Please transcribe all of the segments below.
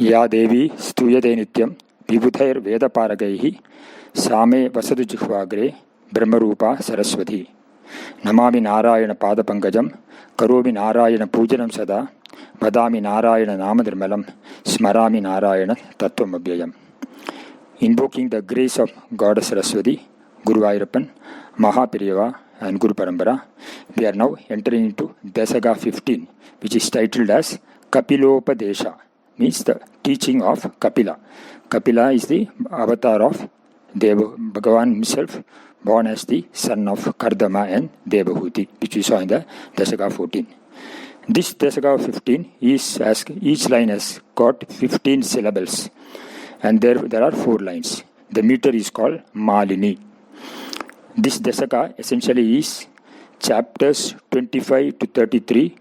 या देवी स्तूयते नित्यं विबुधैर्वेदपारगैः सा मे वसतु जिह्वाग्रे ब्रह्मरूपा सरस्वती। नमामि नारायणपादपङ्कजं करोमि नारायणपूजनं सदा वदामि नारायणनामनिर्मलं स्मरामि Narayan तत्त्वमव्ययम्. Invoking the grace of Goddess Saraswati, Guru Ayappan, Mahapiriyava and Guru Parampara, we are now entering into Dasaga 15, which is titled as Kapilopadesha, means the teaching of Kapila. Kapila is the avatar of Deva Bhagavan himself, born as the son of Kardama and Devahuti, which we saw in the Dasaga 14. This Dasaga 15 is, as each line has got 15 syllables, and there are 4 lines. The meter is called Malini. This Dasaka essentially is chapters 25 to 33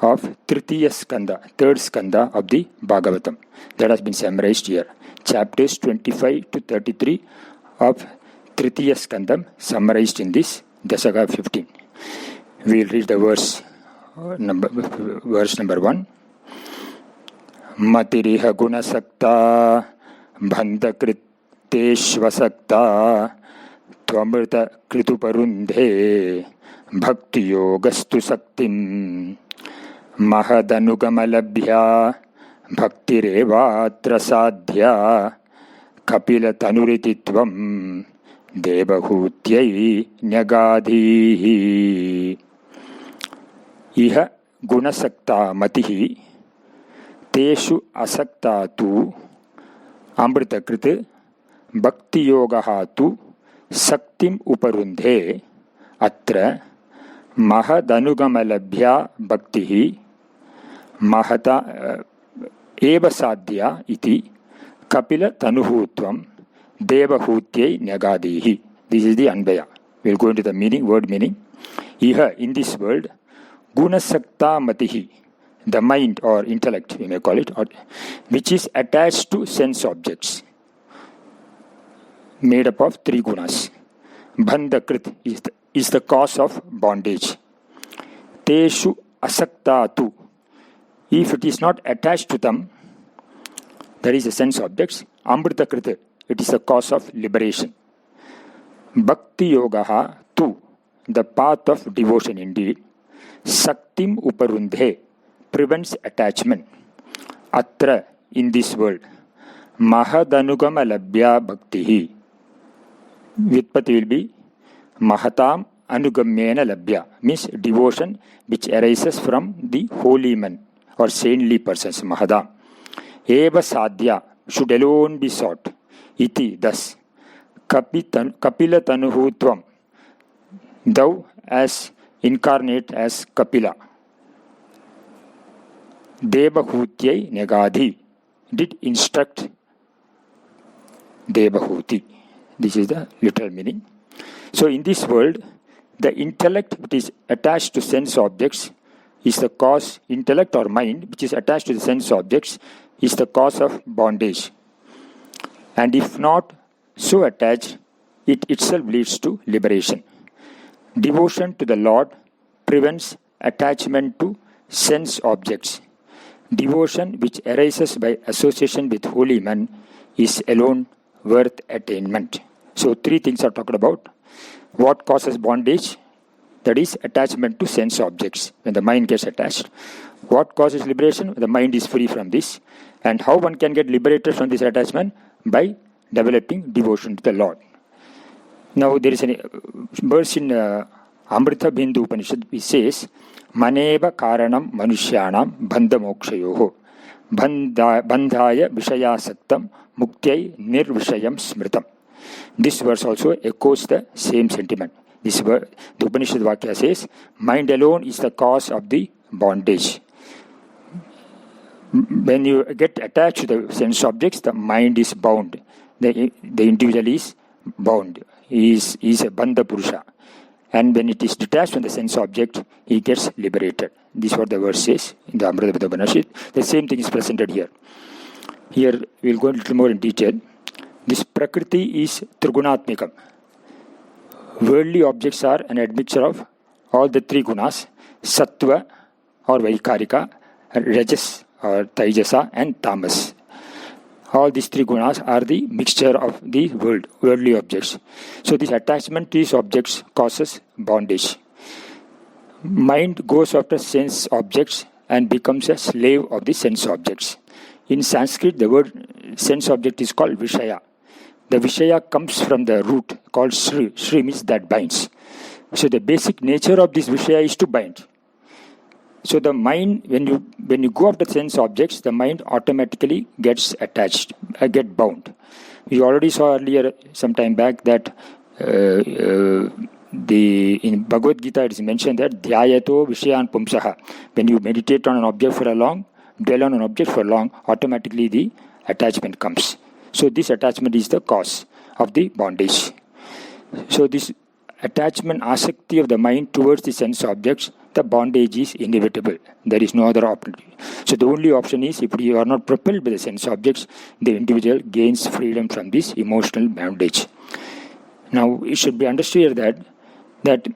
of Tritiya Skanda, third Skanda of the Bhagavatam. That has been summarized here. Chapters 25 to 33 of Tritiya Skandam summarized in this Dasaka 15. We will read the verse number 1. Matiriha gunasakta bhandakriteshvasakta tvamrita krituparundhe bhakti yogastu saktim mahadanugamalabhya bhaktirevatra sadhya kapila tanurititvam devahutyai nyagadhihi. Iha gunasakta matihi teshu asakta tu amritakrit bhakti yogaha tu saktim uparundhe atra mahadanugamalabhya bhaktihi mahata eva sadhya iti kapila tanuhutvam devahutyai nyagadihi. This is the Anvaya. We will go into the meaning, word meaning. Iha, in this world, gunasakta matihi, the mind or intellect, we may call it, or, which is attached to sense objects, made up of 3 gunas. Bandhakrit is the cause of bondage. Teshu asaktatu, if it is not attached to them, that is the sense objects. Amritakrit, it is the cause of liberation. Bhakti yogaha tu, the path of devotion indeed. Saktim uparundhe, prevents attachment. Atra, in this world. Mahadanugama labhya bhaktihi. Vyutpati will be Mahatam anugamyena labhya, means devotion which arises from the holy men or saintly persons. Mahadam. Eva sadhya, should alone be sought. Iti, thus. Kapila tanuhutvam, thou as incarnate as Kapila. Devahutyai Nyagadhi, did instruct Devahuti. This is the literal meaning. So in this world, the intellect which is attached to sense objects is the cause, intellect or mind which is attached to the sense objects is the cause of bondage. And if not so attached, it itself leads to liberation. Devotion to the Lord prevents attachment to sense objects. Devotion which arises by association with holy men is alone worth attainment. So 3 things are talked about. What causes bondage? That is attachment to sense objects, when the mind gets attached. What causes liberation? The mind is free from this. And how one can get liberated from this attachment? By developing devotion to the Lord. Now there is a verse in Amrita Bindu Upanishad which says, Maneva karanam manushyanam bandha mokshayoho bandhaya vishayasaktam muktyai nirvishayam smritam. This verse also echoes the same sentiment. This verse, the Upanishad Vakya says, mind alone is the cause of the bondage. When you get attached to the sense objects, the mind is bound. The individual is bound. He is a bandha purusha. And when it is detached from the sense object, he gets liberated. This is what the verse says in the Amrita Upanishad. The same thing is presented here. Here we will go a little more in detail. This Prakriti is Trigunatmikam. Worldly objects are an admixture of all the 3 gunas, Sattva or Vaikarika, Rajas or Taijasa and Tamas. All these three gunas are the mixture of the worldly objects. So this attachment to these objects causes bondage. Mind goes after sense objects and becomes a slave of the sense objects. In Sanskrit, the word sense object is called Vishaya. The Vishaya comes from the root called Shri. Shri means that binds. So the basic nature of this Vishaya is to bind. So the mind, when you go after sense objects, the mind automatically gets attached, get bound. We already saw earlier, some time back, that in Bhagavad Gita it is mentioned that dhyayato vishayan pumsaha. When you meditate on an object for a long, dwell on an object for long, automatically the attachment comes. So this attachment is the cause of the bondage. So this attachment, asakti of the mind towards the sense objects, the bondage is inevitable. There is no other option. So the only option is, if you are not propelled by the sense objects, the individual gains freedom from this emotional bondage. Now, it should be understood here that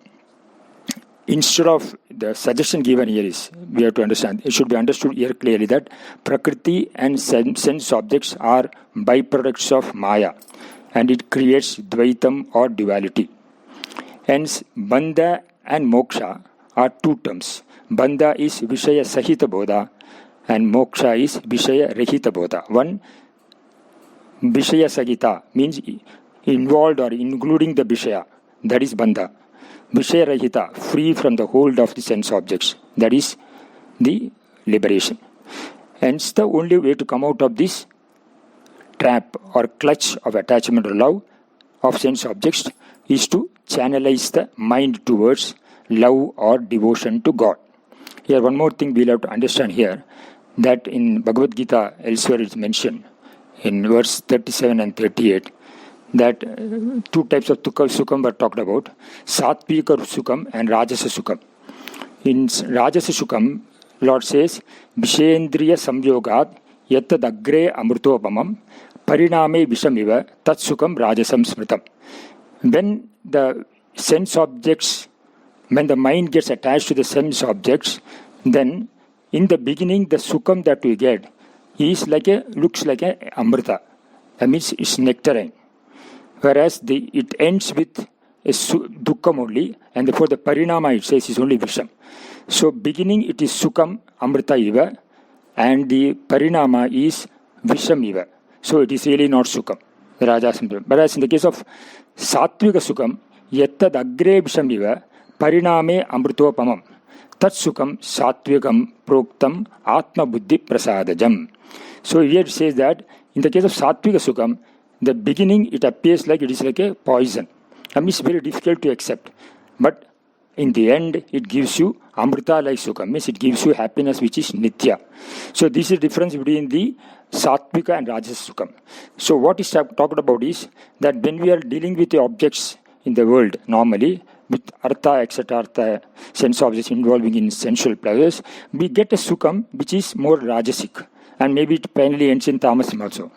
instead of the suggestion given here is, we have to understand, it should be understood here clearly that Prakriti and sense objects are byproducts of Maya, and it creates Dvaitam or duality. Hence, Bandha and Moksha are two terms. Bandha is Vishaya Sahita Bodha and Moksha is Vishaya Rahita Bodha. One, Vishaya Sahita means involved or including the Vishaya, that is Bandha. Vishaya Rahita, free from the hold of the sense objects, that is the liberation. Hence, the only way to come out of this trap or clutch of attachment or love of sense objects is to channelize the mind towards love or devotion to God. Here, one more thing we'll have to understand here, that in Bhagavad Gita, elsewhere it's mentioned, in verse 37 and 38, that two types of sukham were talked about, Satvika Sukham and Rajasa Sukham. In Rajasa Sukham, Lord says, Vishendriya Samyogat Yattad Agre Amrutopamam Pariname Vishamiva Tat Sukham Rajasam Smritam. When the sense objects, when the mind gets attached to the sense objects, then in the beginning the sukham that we get is looks like a amrita. That means it's nectarine. Whereas it ends with a dukkham only, and therefore the parinama it says is only visham. So beginning it is sukham amrita iva, and the parinama is visham iva. So it is really not sukham. Whereas in the case of satvika sukham, yattad agre visham iva, pariname amrutopamam tat sukham satvikam proktam atma buddhi prasadajam. So here it says that in the case of satvika sukham, the beginning it appears like it is like a poison. That means very difficult to accept. But in the end it gives you amrita like sukham, means it gives you happiness which is nitya. So this is the difference between the satvika and rajasa sukham. So what is talked about is that when we are dealing with the objects in the world normally, with artha, etc., artha, sense objects involving in sensual pleasures, we get a sukham which is more rajasic, and maybe it finally ends in tamasam also.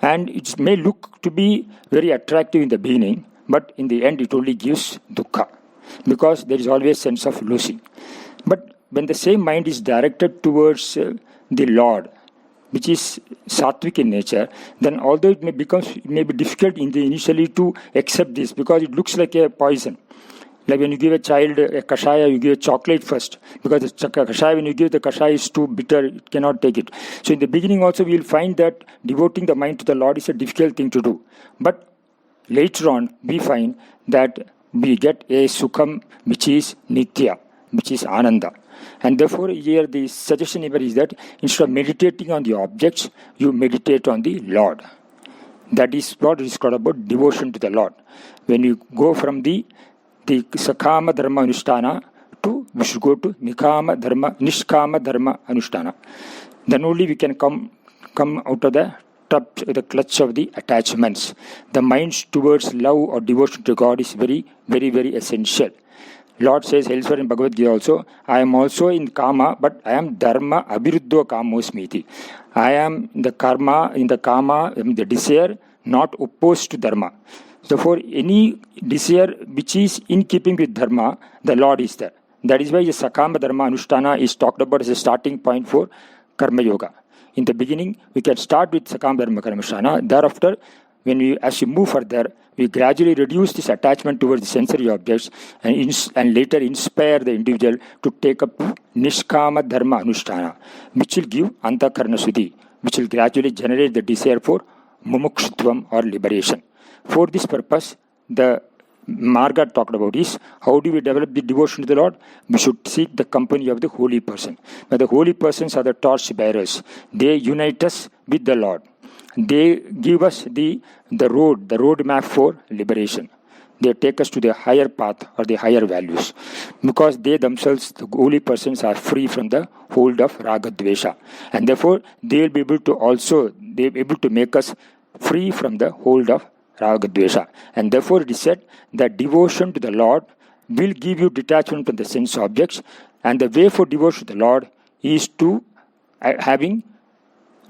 And it may look to be very attractive in the beginning, but in the end it only gives dukkha, because there is always sense of losing. But when the same mind is directed towards the Lord, which is sattvic in nature, then although it may be difficult initially to accept this, because it looks like a poison. Like when you give a child a kashaya, you give a chocolate first, because the kashaya, when you give the kashaya is too bitter, it cannot take it. So in the beginning also we will find that devoting the mind to the Lord is a difficult thing to do. But later on we find that we get a sukham which is nitya, which is ananda. And therefore here the suggestion here is that instead of meditating on the objects, you meditate on the Lord. That is what is called about devotion to the Lord. When you go from the sakama dharma anushtana we should go to nishkama dharma anushtana. Then only we can come out of the clutch of the attachments. The mind towards love or devotion to God is very, very, very essential. Lord says elsewhere in Bhagavad Gita also, I am also in kama, but I am dharma abhiruddho kamosmiti. I am in the kama, the desire, not opposed to dharma. So for any desire which is in keeping with dharma, the Lord is there. That is why the sakama dharma anushtana is talked about as a starting point for karma yoga. in the beginning, we can start with Sakam Dharma Karmasthana. Thereafter, as we move further, we gradually reduce this attachment towards the sensory objects and later inspire the individual to take up Nishkama Dharma Anushtana, which will give Antakarna Shuddhi, which will gradually generate the desire for Mumukshutvam or liberation. For this purpose, the Marga talked about is how do we develop the devotion to the Lord? We should seek the company of the holy person. Now, the holy persons are the torch bearers. They unite us with the Lord. They give us the road map for liberation. They take us to the higher path or the higher values, because they themselves, the holy persons, are free from the hold of Raga Dvesha, and therefore they will be able to make us free from the hold of Raga Dvesha. And therefore it is said that devotion to the Lord will give you detachment from the sense objects, and the way for devotion to the Lord is to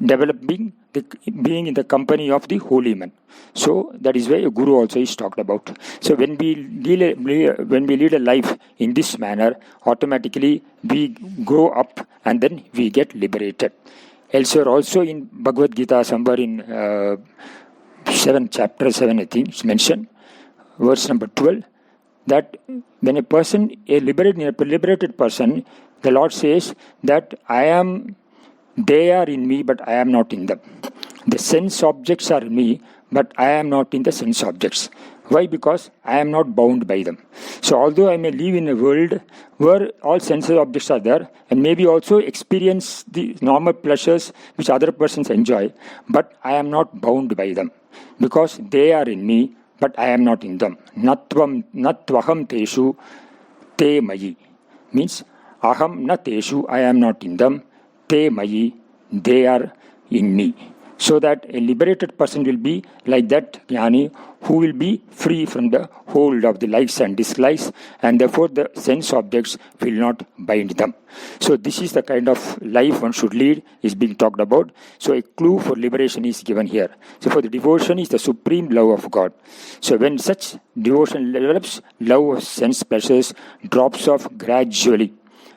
being in the company of the holy man. So that is why a guru also is talked about. So when we lead a life in this manner, automatically we grow up and then we get liberated. Elsewhere also in Bhagavad Gita, somewhere in chapter 7, I think, it's mentioned, verse number 12, that when a liberated person, the Lord says that they are in me, but I am not in them. The sense objects are in me, but I am not in the sense objects. Why? Because I am not bound by them. So although I may live in a world where all sense objects are there, and maybe also experience the normal pleasures which other persons enjoy, but I am not bound by them, because they are in me, but I am not in them. Natvaham teshu te mayi. Means, aham na teshu, I am not in them. Te mayi, they are in me. So that a liberated person will be like that jnani who will be free from the hold of the likes and dislikes, and therefore the sense objects will not bind them. So this is the kind of life one should lead is being talked about. So a clue for liberation is given here. So for the devotion is the supreme love of God. So when such devotion develops, love of sense pleasures drops off gradually.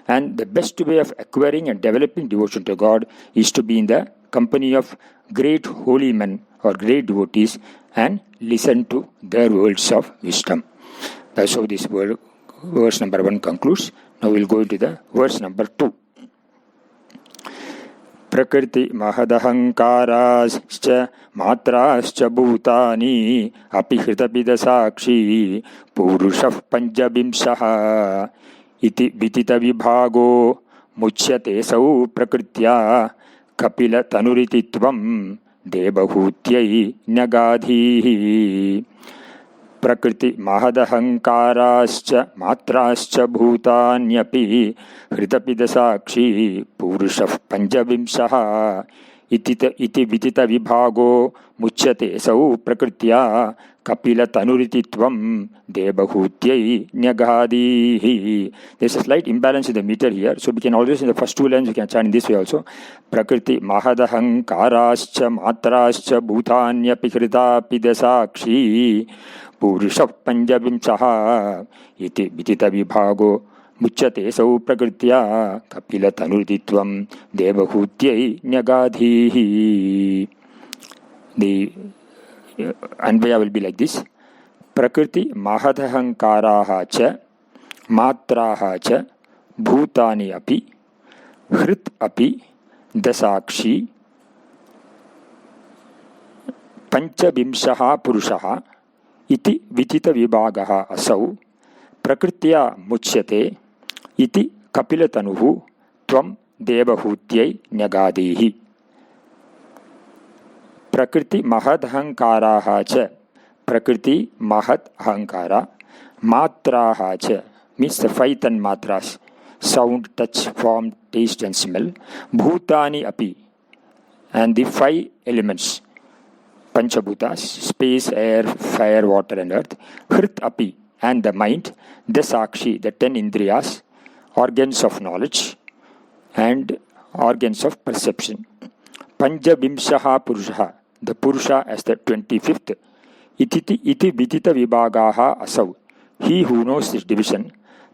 And the best way of acquiring and developing devotion to God is to be in the company of great holy men or great devotees and listen to their words of wisdom. That's how this verse number 1 concludes. Now we'll go into the verse number 2. Prakriti mahadahankarascha matrascha bhutani apihrita sakshi purushah panjabimshaha iti vitita vibhago muchyate sau prakritya kapila tanurititvam devahutyai nyagadhihi. Prakriti mahadahankarascha matrascha bhutanyapi hritapida sakshi purushah panjavimshaha iti vitita vibhago muchyate sau prakritya kapila tanurititvam devahutyai nyagadihi. There's a slight imbalance in the meter here, so we can always in the first two lines we can chant in this way also. Prakriti mahadahankarascha matrascha bhutanyapi hritapida sakshi purushah panjavimshaha iti vitita vibhago muchyate sau prakritya kapila tanurititvam devahutyai nyagadhihi. The Anvaya will be like this. Prakriti mahadahankaraha cha matraha cha bhutani api hrit api dasakshi panchabimshaha purushaha iti vitita vibhagaha asau prakritya muchyate iti kapilatanuhu tvam devahutyai nyagadihi. Prakriti mahad ahankaraha cha. Prakriti mahad ahankara. Matraha cha means the 5 matras: sound, touch, form, taste and smell. Bhutani api, and the 5 elements: Panchabhutas, space, air, fire, water and earth. Hrit api, and the mind. Dasakshi, the 10 indriyas, organs of knowledge and organs of perception. Panjabimshaha purushaha, the Purusha as the 25th. Iti vidita vibhagaha asau, he who knows this division.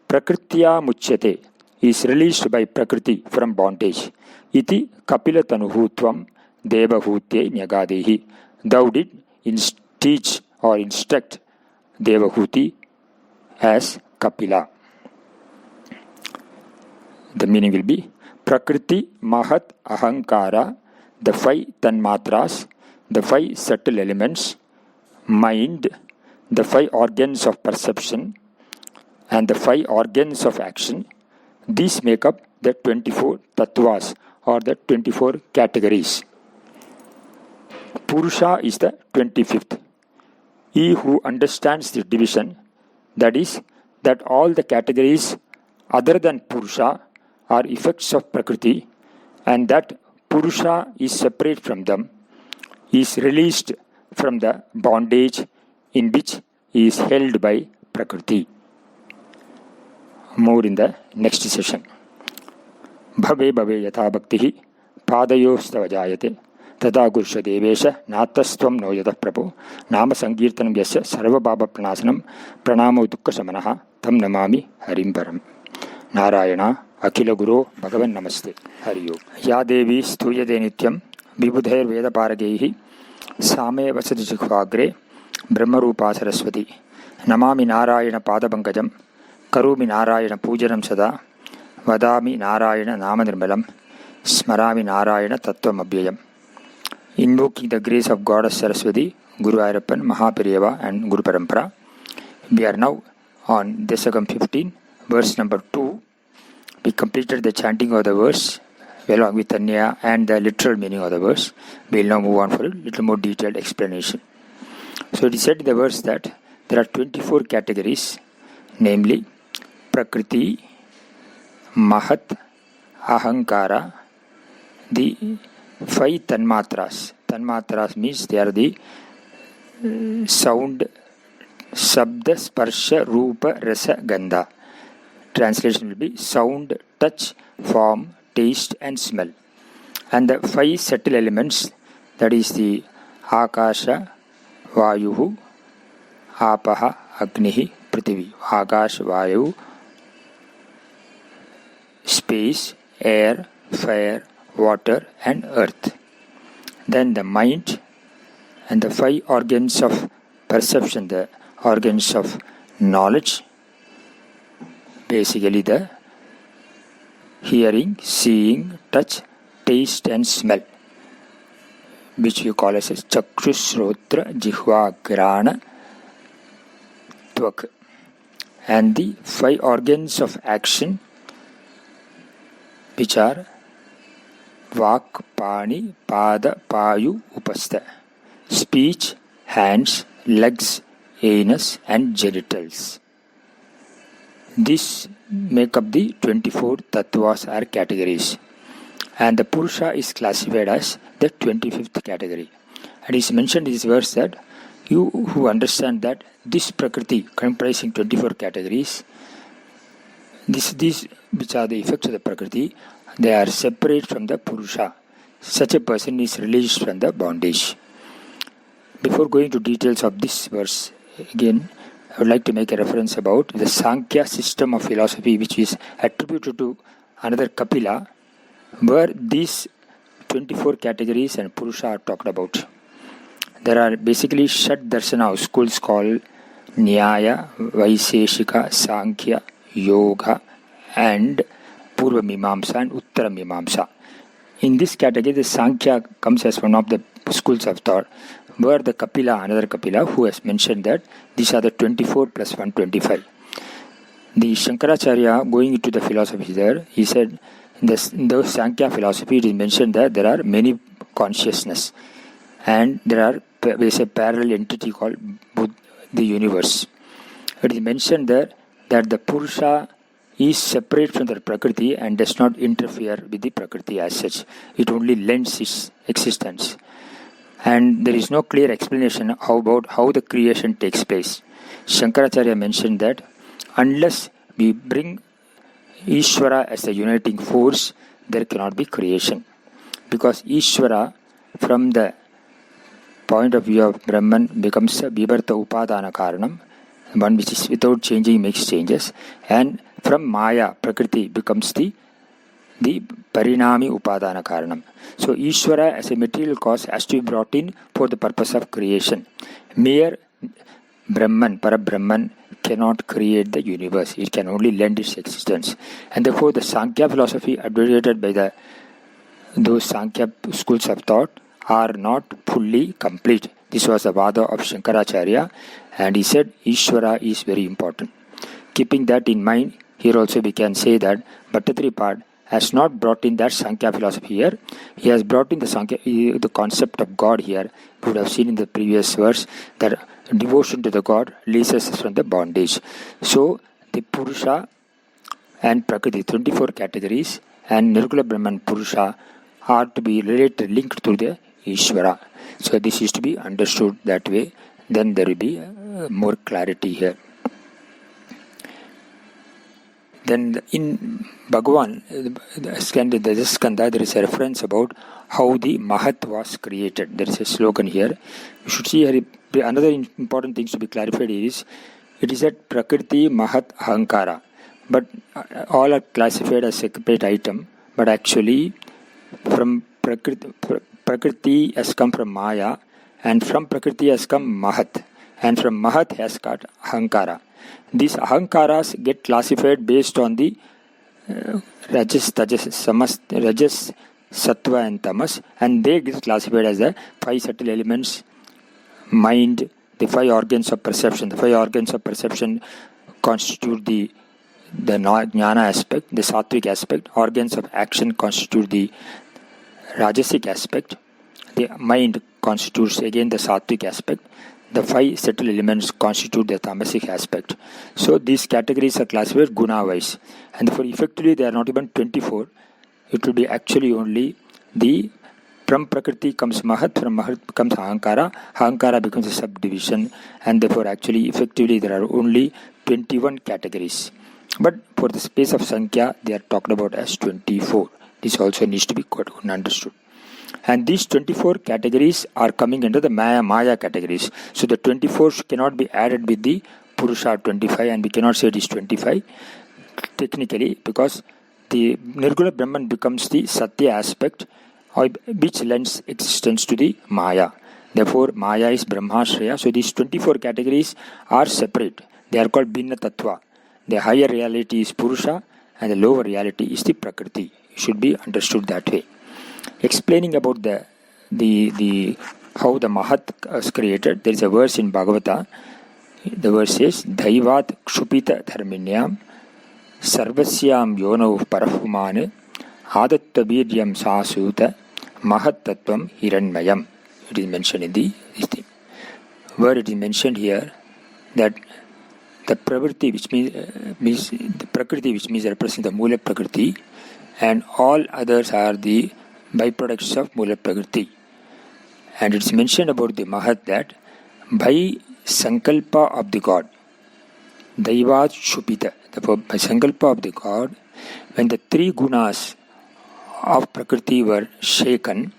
Prakritya muchyate, is released by Prakriti from bondage. Iti Kapila Tanuhu Tvam Devahutye Nyagadehi. Thou did teach or instruct Devahuti as Kapila. The meaning will be Prakriti Mahat Ahankara, the 5 Tanmatras, the 5 subtle elements, mind, the 5 organs of perception, and the 5 organs of action. These make up the 24 tattvas or the 24 categories. Purusha is the 25th. He who understands the division, that is, that all the categories other than Purusha are effects of Prakriti, and that Purusha is separate from them, is released from the bondage in which he is held by Prakriti. More in the next session. Bhave bhave yatha bhaktihi padayostava jayate तथा गुरुष Devesh नातस्त्वं no यतः प्रभो नाम संकीर्तनं यस्य सर्वपाप प्रणाशनं प्रणामो दुःखशमनः तं नमामि हरिं परम्. नारायण अखिल गुरो भगवन् नमस्ते. हरि ओम्. या देवी स्तूयते नित्यं विबुधैर्वेदपारगैः सामे वसति जिह्वाग्रे ब्रह्मरूपा सरस्वती. नमामि नारायण पादपङ्कजं करोमि नारायण पूजनं सदा वदामि नारायण नामनिर्मलं स्मरामि Narayan तत्त्वमव्ययम्. Invoking the grace of Goddess Saraswati, Guru Ayappan, Mahaperiyava and Guru Parampara. We are now on Dasakam 15, verse number 2. We completed the chanting of the verse along with Anya and the literal meaning of the verse. We will now move on for a little more detailed explanation. So it is said in the verse that there are 24 categories, namely Prakriti, Mahat, Ahankara, the 5 Tanmatras. Tanmatras means they are the sound, Shabda, Sparsha, Rupa, Rasa, Gandha. Translation will be sound, touch, form, taste and smell. And the 5 subtle elements, that is the Akasha, Vayuhu, Apaha, Agnihi, Prithvi. Akash, Vayu, space, air, fire, water and earth. Then the mind and the 5 organs of perception, the organs of knowledge, basically the hearing, seeing, touch, taste and smell, which you call as Chakshu, Shrotra, Jihva, Grana, Tvak. And the 5 organs of action, which are Vak, Pani, Pada, Payu, Upastha. Speech, hands, legs, anus and genitals. This make up the 24 tattvas or categories. And the Purusha is classified as the 25th category. And it is mentioned in this verse that you who understand that this Prakriti comprising 24 categories, these which are the effects of the Prakriti, they are separate from the Purusha. Such a person is released from the bondage. Before going to details of this verse, again, I would like to make a reference about the Sankhya system of philosophy, which is attributed to another Kapila, where these 24 categories and Purusha are talked about. There are basically Shat Darshana schools called Nyaya, Vaiseshika, Sankhya, Yoga and Purva Mimamsa and Uttara Mimamsa. In this category, the Sankhya comes as one of the schools of thought, where the Kapila, another Kapila, who has mentioned that these are the 24 plus 125. The Shankaracharya, going into the philosophy there, he said, in the Sankhya philosophy, it is mentioned that there are many consciousness, and there is a parallel entity called the universe. It is mentioned there that the Purusha is separate from the Prakriti and does not interfere with the Prakriti as such. It only lends its existence. And there is no clear explanation about how the creation takes place. Shankaracharya mentioned that unless we bring Ishvara as the uniting force, there cannot be creation. Because Ishvara, from the point of view of Brahman, becomes a Vivarta Upadana Karanam. one which is without changing makes changes, and from Maya, Prakriti becomes the Parinami Upadana Karanam. So Ishvara as a material cause has to be brought in for the purpose of creation. Mere Brahman, Parabrahman cannot create the universe. It can only lend its existence. And therefore the Sankhya philosophy advocated by those Sankhya schools of thought are not fully complete. This was the Vada of Shankaracharya, and he said Ishvara is very important. Keeping that in mind, here also we can say that Bhattatripad has not brought in that Sankhya philosophy here. He has brought in the concept of God here. You would have seen in the previous verse that devotion to the God releases us from the bondage. So the Purusha and Prakriti, 24 categories, and Nirguna Brahman Purusha are to be related, linked to the Ishvara. So this is to be understood that way. Then there will be more clarity here. Then in Bhagavan, the Skanda, there is a reference about how the Mahat was created. There is a slogan here. You should see here, another important thing to be clarified is, it is that Prakriti, Mahat, Ahankara. But all are classified as separate item. But actually, from Prakriti has come from Maya, and from Prakriti has come Mahat, and from Mahat has got Ahankara. These Ahankaras get classified based on the Rajas, Sattva and Tamas, and they get classified as the 5 subtle elements, mind, the 5 organs of perception. The 5 organs of perception constitute the Jnana aspect, the Sattvic aspect. Organs of action constitute the Rajasic aspect. The mind constitutes again the Sattvic aspect. The 5 subtle elements constitute the Tamasic aspect. So these categories are classified guna-wise. And therefore effectively they are not even 24. It will be actually only from Prakriti comes Mahat, from Mahat becomes Ahankara, Ahankara becomes a subdivision, and therefore actually effectively there are only 21 categories. But for the space of Sankhya, they are talked about as 24. This also needs to be understood. And these 24 categories are coming under the Maya categories. So the 24 cannot be added with the Purusha 25, and we cannot say it is 25 technically, because the Nirguna Brahman becomes the Satya aspect, which lends existence to the Maya. Therefore Maya is Brahmashraya. So these 24 categories are separate. They are called Bhinna Tattva. The higher reality is Purusha and the lower reality is the Prakriti. It should be understood that way. Explaining about the how the Mahat was created, there is a verse in Bhagavata. The verse says, Daivat Kshupita Dharminyam Sarvasyam Yono Parahumane Adatta Viryam Sasuta Mahat Tattvam Hiranmayam. It is mentioned in this thing. Where it is mentioned here that the Prakriti, which means the Prakriti, which means represents the Mula Prakriti, and all others are the byproducts of Mula Prakriti. And it's mentioned about the Mahat that by Sankalpa of the God, Daivat Shupita, by Sankalpa of the God, when the 3 gunas of Prakriti were shaken,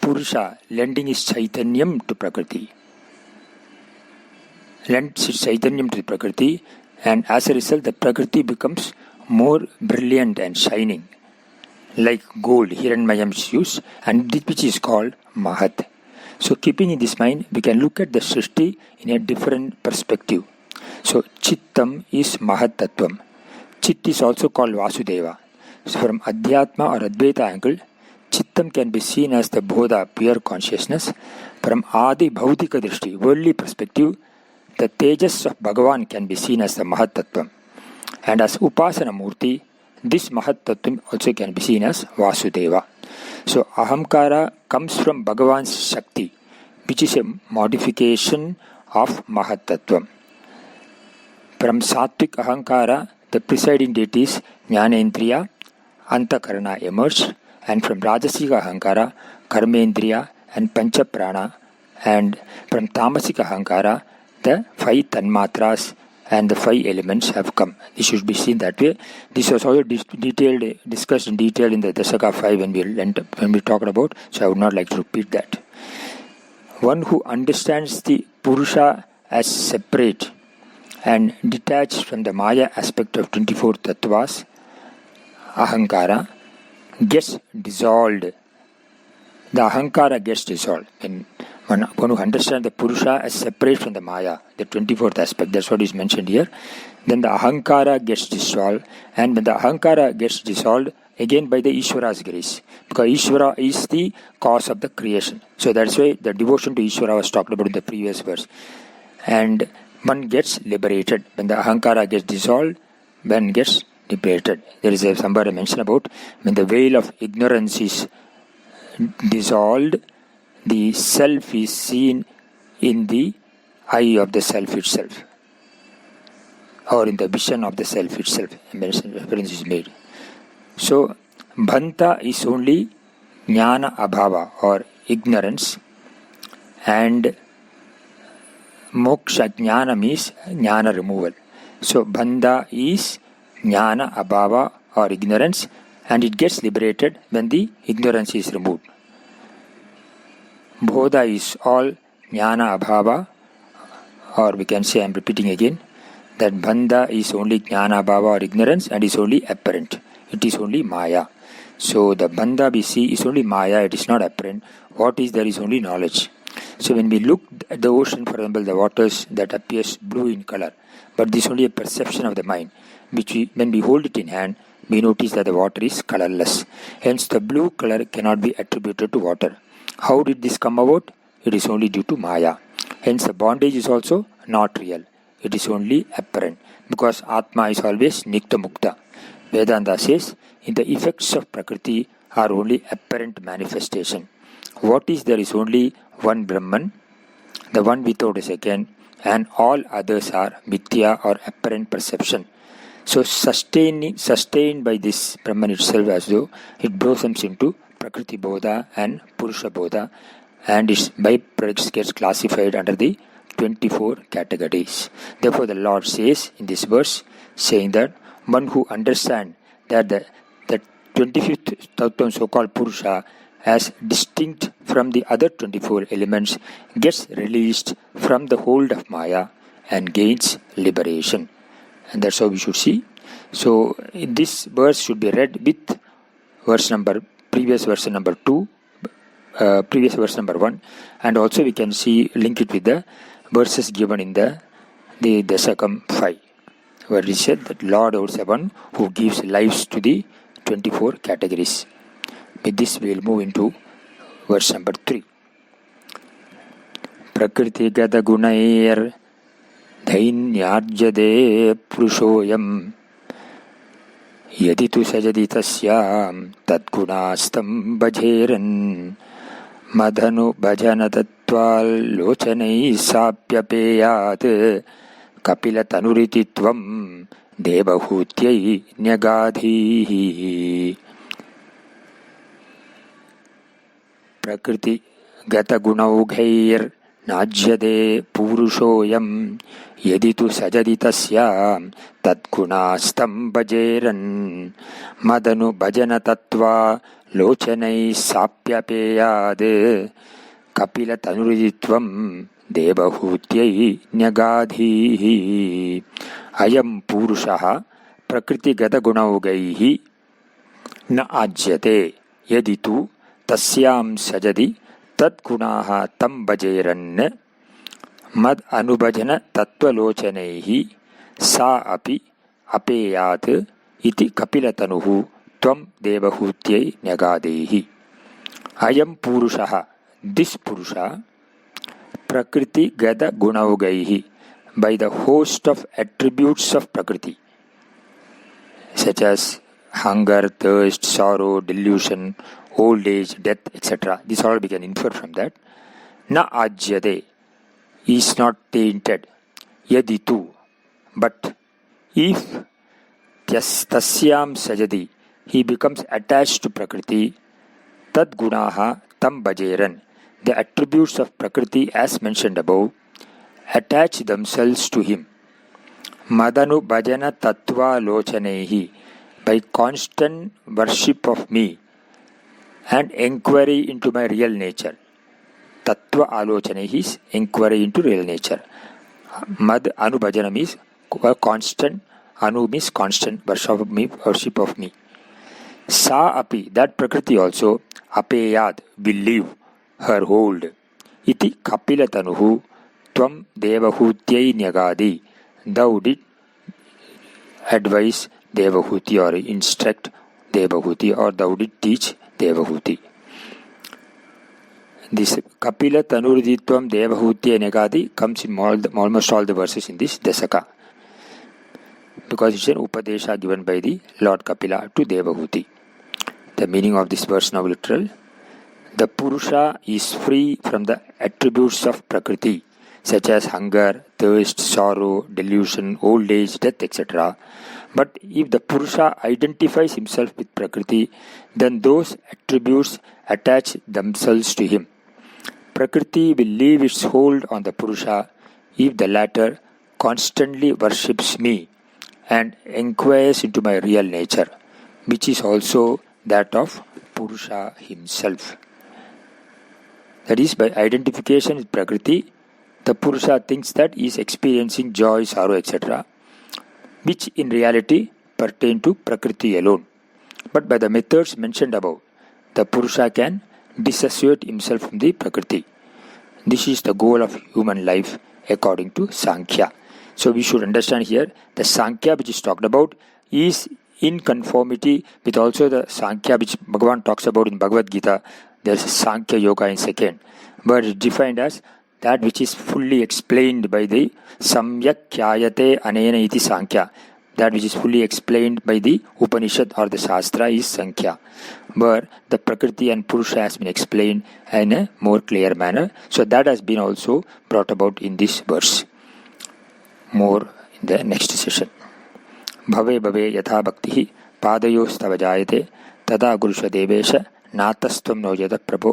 Purusha lending his Chaitanyam to Prakriti, lends its Chaitanyam to the Prakriti, and as a result the Prakriti becomes more brilliant and shining, like gold. Hiranmayam is used, and which is called Mahat. So keeping in this mind, we can look at the Srishti in a different perspective. So Chittam is Mahat Tattvam. Chit is also called Vasudeva. So from Adhyatma or Advaita angle, Chittam can be seen as the Bodha, pure consciousness. From Adi Bhaudika Drishti, worldly perspective, the Tejas of Bhagavan can be seen as the Mahat Tattvam. And as Upasana Murti, this Mahat Tattvam also can be seen as Vasudeva. So Ahamkara comes from Bhagavan's Shakti, which is a modification of Mahat Tattvam. From Sattvic Ahankara, the presiding deities Jnanendriya, Antakarana emerged, and from Rajasika Ahankara, Karmendriya and Panchaprana, and from Tamasika Ahankara, the 5 Tanmatras and the 5 elements have come. This should be seen that way. This was also discussed in detail in the Dasaka 5 when we talked about, so I would not like to repeat that. One who understands the Purusha as separate and detached from the Maya aspect of 24 tattvas, ahankara gets dissolved. The ahankara gets dissolved. When one who understands the Purusha as separate from the Maya, the 24th aspect, that's what is mentioned here, then the ahankara gets dissolved, and when the ahankara gets dissolved, again by the Ishvara's grace, because Ishvara is the cause of the creation. So that's why the devotion to Ishvara was talked about in the previous verse. And one gets liberated. When the ahankara gets dissolved, one gets liberated. There is somewhere a mention about when the veil of ignorance is dissolved, the self is seen in the eye of the self itself, or in the vision of the self itself. Reference is made. So, bhanta is only jnana abhava or ignorance, and moksha jnana means jnana removal. So, bhanda is jnana abhava or ignorance, and it gets liberated when the ignorance is removed. Bodha is all jnana abhava, or we can say, I am repeating again, that bhanda is only jnana abhava or ignorance and is only apparent. It is only maya. So the bhanda we see is only maya, it is not apparent. What is there is only knowledge. So when we look at the ocean, for example, the waters that appears blue in color, but this is only a perception of the mind, which when we hold it in hand, we notice that the water is colorless. Hence the blue color cannot be attributed to water. How did this come about? It is only due to maya. Hence the bondage is also not real. It is only apparent, because Atma is always Nikta Mukta. Vedanta says, in the effects of Prakriti are only apparent manifestation. What is there is only one Brahman, the one without a second, and all others are Mithya or apparent perception. So sustained by this Brahman itself, as though it blossoms into Prakriti Bodha and Purusha Bodha, and its byproducts gets classified under the 24 categories. Therefore the Lord says in this verse, saying that one who understands that the 25th Tattvam, so-called Purusha, as distinct from the other 24 elements, gets released from the hold of Maya and gains liberation. And that's how we should see. So this verse should be read with previous verse number 2, previous verse number 1, and also we can see, link it with the verses given in the Dasakam 5, where it said that Lord is the one who gives lives to the 24 categories. With this we will move into verse number 3. Prakriti gata gunair dhainyarjade purushoyam yadi tu sajadi tasyam tadgunastam bhajeran madhanu bhajana tattval lochanai sapyapeyat kapila tanurititvam devahutyai nyagadhihi. Prakriti gata gunaughair najyade purushoyam yaditu sajadi tasyam tadgunastam bhajeran madanu bhajana tattva lochanai sapyapeyad kapila tanuriditvam devahutyai nyagadhihi. Ayam purushaha prakriti gata gunaugaihi na ajyate yaditu tasyam sajadi tadgunaha tam bhajeran mad anubhajana tattvalochanehi sa api apeyat iti kapilatanuhu tvam devahutyai nyagadehi. Ayam purushaha, this purusha, prakriti gada gunaugaihi, by the host of attributes of prakriti, such as hunger, thirst, sorrow, delusion, old age, death, etc. This all we can infer from that. Na ajyade, is not tainted. Yaditu, but if tasyam sajadi, he becomes attached to Prakriti, tad gunaha tam bhajeran, the attributes of Prakriti as mentioned above attach themselves to him. Madanu bhajana tattva lochanehi, by constant worship of me and enquiry into my real nature. Tattva alochana is inquiry into real nature. Mad anubhajana means constant. Anu means constant worship of me. Sa api, that Prakriti also, apeyad, will leave her hold. Iti kapila tanuhu tvam devahutyai nyagadi. Thou did advise Devahuti or instruct Devahuti, or thou did teach Devahuti. This Kapila Tanurditvam Devahuti Negadi comes in almost all the verses in this Dasaka, because it's an Upadesha given by the Lord Kapila to Devahuti. The meaning of this verse now literal. The Purusha is free from the attributes of Prakriti, such as hunger, thirst, sorrow, delusion, old age, death, etc. But if the Purusha identifies himself with Prakriti, then those attributes attach themselves to him. Prakriti will leave its hold on the Purusha if the latter constantly worships me and inquires into my real nature, which is also that of Purusha himself. That is, by identification with Prakriti, the Purusha thinks that he is experiencing joy, sorrow, etc., which in reality pertain to Prakriti alone. But by the methods mentioned above, the Purusha can dissociate himself from the Prakriti. This is the goal of human life according to Sankhya. So we should understand here the Sankhya which is talked about is in conformity with also the Sankhya which Bhagavan talks about in Bhagavad Gita. There is Sankhya Yoga in second, but it's defined as that which is fully explained by the Samyak Kyayate Anena iti Sankhya. That which is fully explained by the Upanishad or the Shastra is Sankhya, where the Prakriti and Purusha has been explained in a more clear manner. So that has been also brought about in this verse. More in the next session. Bhave bhave yatha bhaktihi padayostava jayate tada gurusha devesha नातस्त्वं नो यद प्रभो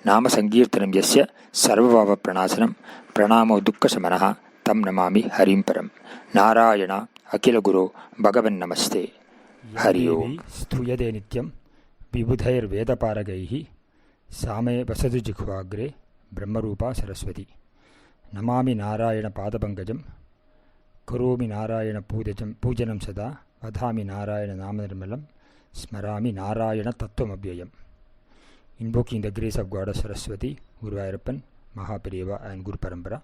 नाम संकीर्तनं यस्य सर्वभाव प्रणाशनं प्रणामो दुःखशमनः तं नमामि हरिं परं नारायण अखिल गुरो भगवन् नमस्ते हरि ओम स्तूयते नित्यं विबुधैर्वेदपारगैः सामे वसतु जिह्वाग्रे ब्रह्मरूपा सरस्वती नमामि नारायण पादपङ्कजं करोमि नारायण पूजनं सदा वदामि नारायण नामनिर्मलं स्मरामि Narayan तत्त्वमव्ययम्. Invoking the grace of Goddess Saraswati, Guru Ayappan, Mahaperiyava and Guru Parampara,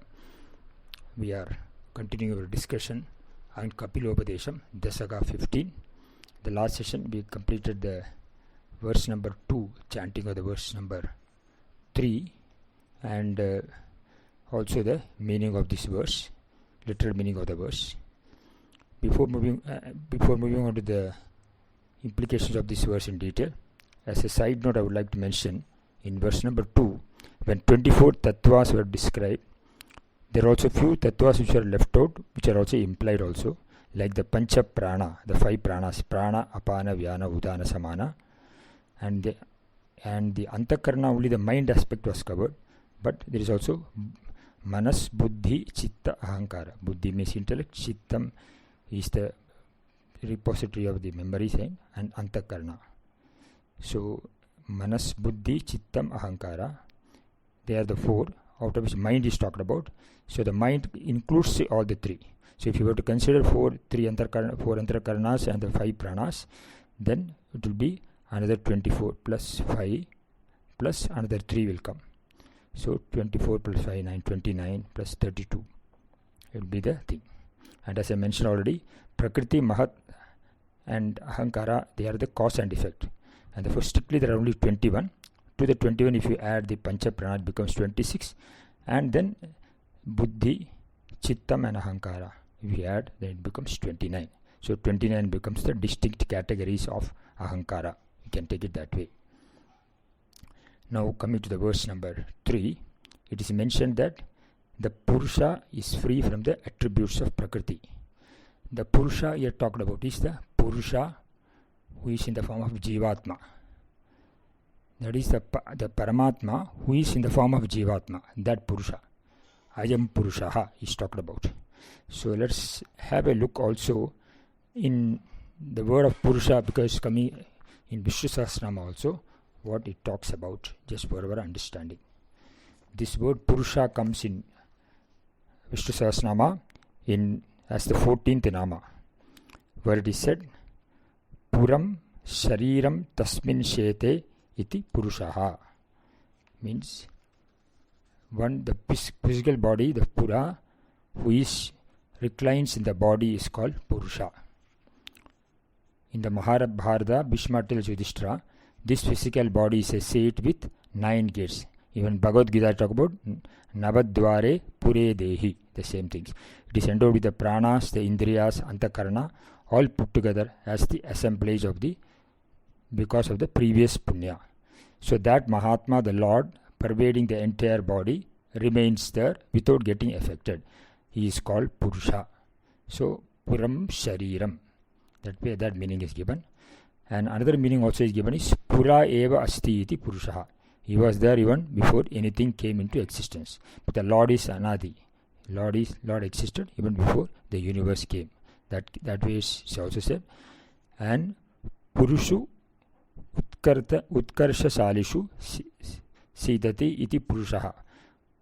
we are continuing our discussion on Kapilopadesham, Dasaka 15. The last session we completed the verse number 2, chanting of the verse number 3, and also the meaning of this verse, literal meaning of the verse. Before moving on to the implications of this verse in detail, as a side note, I would like to mention in verse number 2, when 24 tattvas were described, there are also few tattvas which are left out, which are also implied also, like the pancha prana, the 5 pranas, prana, apana, vyana, udana, samana, and the antakarna, only the mind aspect was covered, but there is also manas, buddhi, chitta, ahankara. Buddhi means intellect, chittam is the repository of the memories, and antakarna. So, manas, buddhi, chittam, ahankara, they are the 4, out of which mind is talked about. So, the mind includes all the 3. So, if you were to consider 4 antarkarnas and the 5 pranas, then it will be another 24 plus 5 plus another 3 will come. So, 24 plus 5, 9, 29 plus 32 it will be the thing. And as I mentioned already, Prakriti, Mahat and Ahankara, they are the cause and effect. And therefore strictly there are only 21. To the 21, if you add the Pancha Prana, it becomes 26. And then Buddhi, Chittam and Ahankara, if you add, then it becomes 29. So 29 becomes the distinct categories of Ahankara. You can take it that way. Now coming to the verse number 3, it is mentioned that the Purusha is free from the attributes of Prakriti. The Purusha here talked about is the Purusha who is in the form of Jivatma. That is the Paramatma who is in the form of Jivatma, that Purusha. Ayam Purushaha is talked about. So let's have a look also in the word of Purusha, because coming in Vishnu Sahasranama also, what it talks about, just for our understanding. This word Purusha comes in Vishnu Sahasranama in as the 14th Nama, where it is said, Puram Shariram Tasmin Shete iti Purushaha. Means the physical body, the Pura, who reclines in the body, is called Purusha. In the Mahabharata, Bhishma tells Yudhishthira, this physical body is a seat with 9 gates. Even Bhagavad Gita talk about Navadware Pure Dehi, the same things. It is endowed with the pranas, the indriyas, antakarana, all put together as the assemblage of because of the previous punya. So that Mahatma, the Lord, pervading the entire body, remains there without getting affected. He is called Purusha. So Puram Shariram. That way that meaning is given. And another meaning also is given is Pura Eva Asti iti Purushaha. He was there even before anything came into existence. But the Lord is Anadi. Lord existed even before the universe came. That way is also said. And Purushu Utkarsha Salishu Sidati iti Purushaha.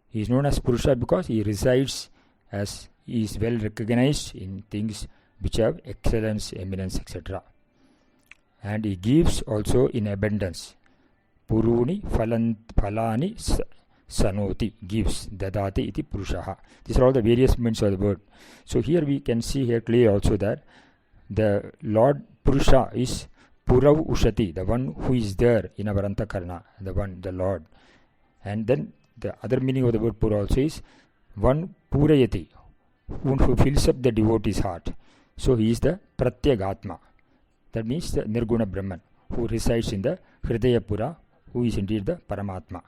He is known as Purusha because he resides as he is well recognized in things which have excellence, eminence, etc. And he gives also in abundance. Puruni Falani Sanoti, gives, Dadati iti Purushaha. These are all the various meanings of the word. So here we can see here clearly also that the Lord Purusha is Purav Ushati, the one who is there in our Antakarana, the Lord. And then the other meaning of the word Pura also is one Purayati, who fills up the devotee's heart. So he is the Pratyagatma. That means the Nirguna Brahman, who resides in the Hridaya Pura, who is indeed the Paramatma.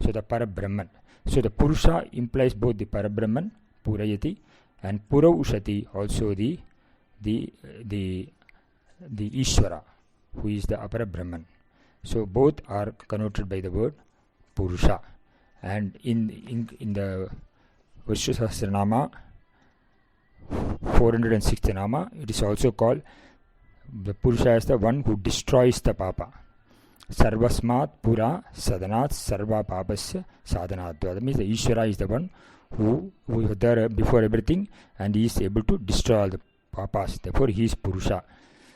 So the Parabrahman. So the Purusha implies both the Parabrahman, Purayati, and Purav Ushati, also the Ishvara, who is the Apara Brahman. So both are connoted by the word Purusha. And in the Vishnu Sahasranama, 406th Nama, it is also called the Purusha as the one who destroys the Papa. Sarvasmat Pura Sadanat Sarva Papasya Sadanat. That means the Ishvara is the one who is there before everything and he is able to destroy all the Papas. Therefore he is Purusha.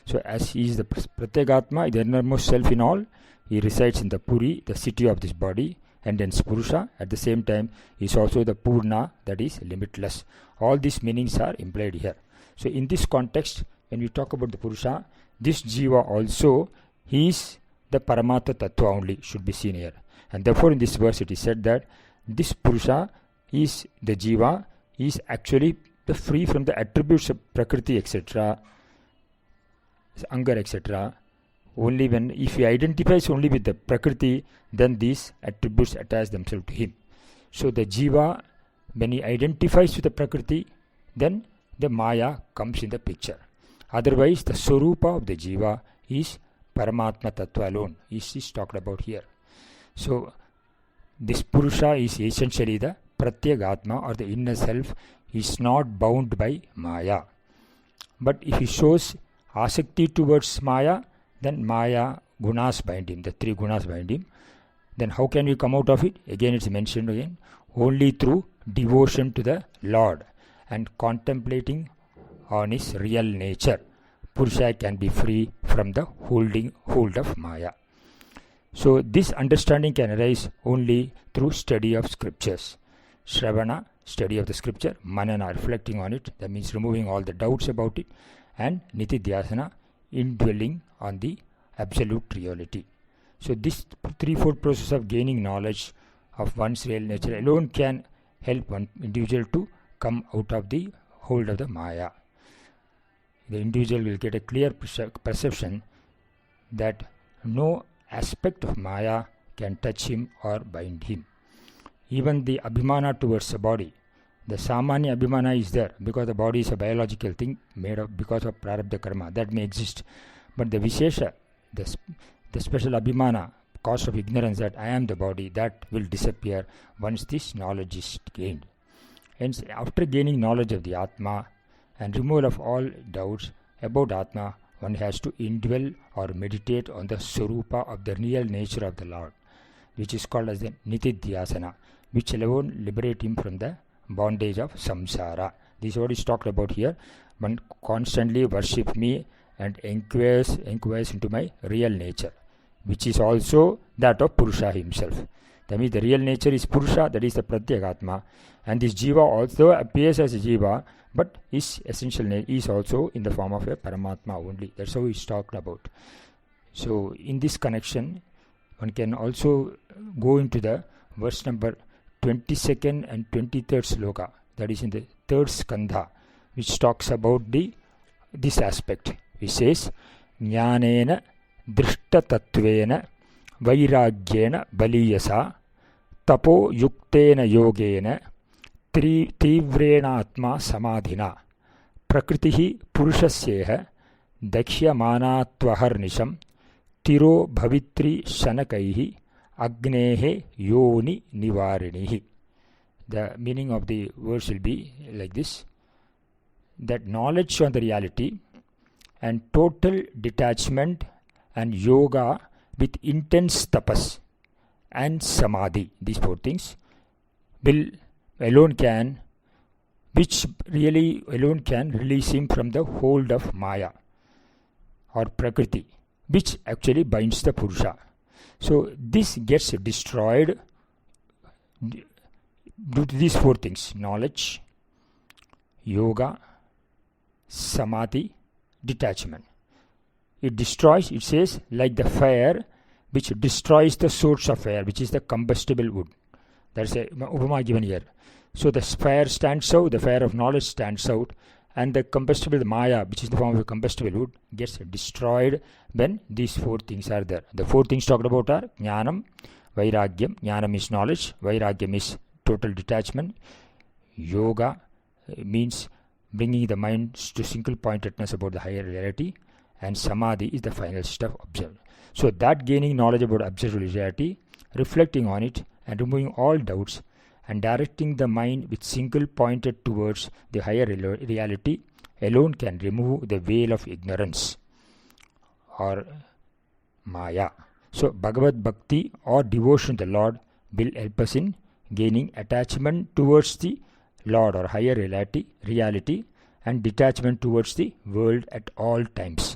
So as he is the Pratyagatma, the innermost self in all, he resides in the Puri, the city of this body, and then Purusha. At the same time, he is also the Purna, that is limitless. All these meanings are implied here. So in this context, when we talk about the Purusha, this Jiva also, he is the Paramatma Tattva only, should be seen here. And therefore in this verse it is said that this Purusha is the Jiva, is actually the free from the attributes of Prakriti, etc., Angar, etc. Only when, if he identifies only with the Prakriti, then these attributes attach themselves to him. So the Jiva, when he identifies with the Prakriti, then the Maya comes in the picture. Otherwise, the Swarupa of the Jiva is Paramatma Tattva alone. Is talked about here. So this Purusha is essentially the Pratyagatma, or the inner self, is not bound by Maya. But if he shows Asakti towards Maya, then Maya gunas bind him, the 3 gunas bind him. Then how can we come out of it? Again it's mentioned again, only through devotion to the Lord and contemplating on his real nature. Purusha can be free from the hold of Maya. So this understanding can arise only through study of scriptures. Shravana, study of the scripture, Manana, reflecting on it, that means removing all the doubts about it, and Nitidhyasana, indwelling on the absolute reality. So this threefold process of gaining knowledge of one's real nature alone can help one individual to come out of the hold of the Maya. The individual will get a clear perception that no aspect of Maya can touch him or bind him. Even the Abhimana towards the body, the Samanya Abhimana is there because the body is a biological thing made up because of Prarabdha Karma, that may exist. But the Vishesha, the special Abhimana, cause of ignorance that I am the body, that will disappear once this knowledge is gained. Hence, after gaining knowledge of the Atma and removal of all doubts about Atma, one has to indwell or meditate on the Swarupa of the real nature of the Lord, which is called as the Nitidhyasana, which alone liberate him from the bondage of samsara. This is what is talked about here. One constantly worship me and inquires into my real nature, which is also that of Purusha himself. That means the real nature is Purusha, that is the Pratyagatma. And this Jiva also appears as a Jiva, but his essential nature is also in the form of a Paramatma only. That's how it's talked about. So in this connection, one can also go into the verse number 22nd and 23rd sloka, that is in the 3rd skandha, which talks about this aspect. It says, Jnanena drishta tattvena vairagyena baliyasa tapo yuktena yogena tivrena atma samadhina prakritihi purushasyeha dakshyamanatvaharnisham tiro bhavitri shanakaihi agnehe yoni nivarinihi. The meaning of the verse will be like this: that knowledge on the reality and total detachment and yoga with intense tapas and samadhi, these 4 things which really alone can release him from the hold of Maya or Prakriti, which actually binds the Purusha. So this gets destroyed due to these 4 things: knowledge, yoga, samadhi, detachment. It destroys, it says, like the fire which destroys the source of fire, which is the combustible wood. That's a upama given here. So the fire stands out, the fire of knowledge stands out, and the combustible, the Maya, which is the form of a combustible wood, gets destroyed when these 4 things are there. The 4 things talked about are Jnanam, Vairagyam. Jnanam is knowledge, Vairagyam is total detachment. Yoga means bringing the mind to single pointedness about the higher reality, and Samadhi is the final step of observation. So that gaining knowledge about observable reality, reflecting on it and removing all doubts and directing the mind with single pointed towards the higher reality alone can remove the veil of ignorance or Maya. So Bhagavad Bhakti or devotion to the Lord will help us in gaining attachment towards the Lord or higher reality and detachment towards the world at all times,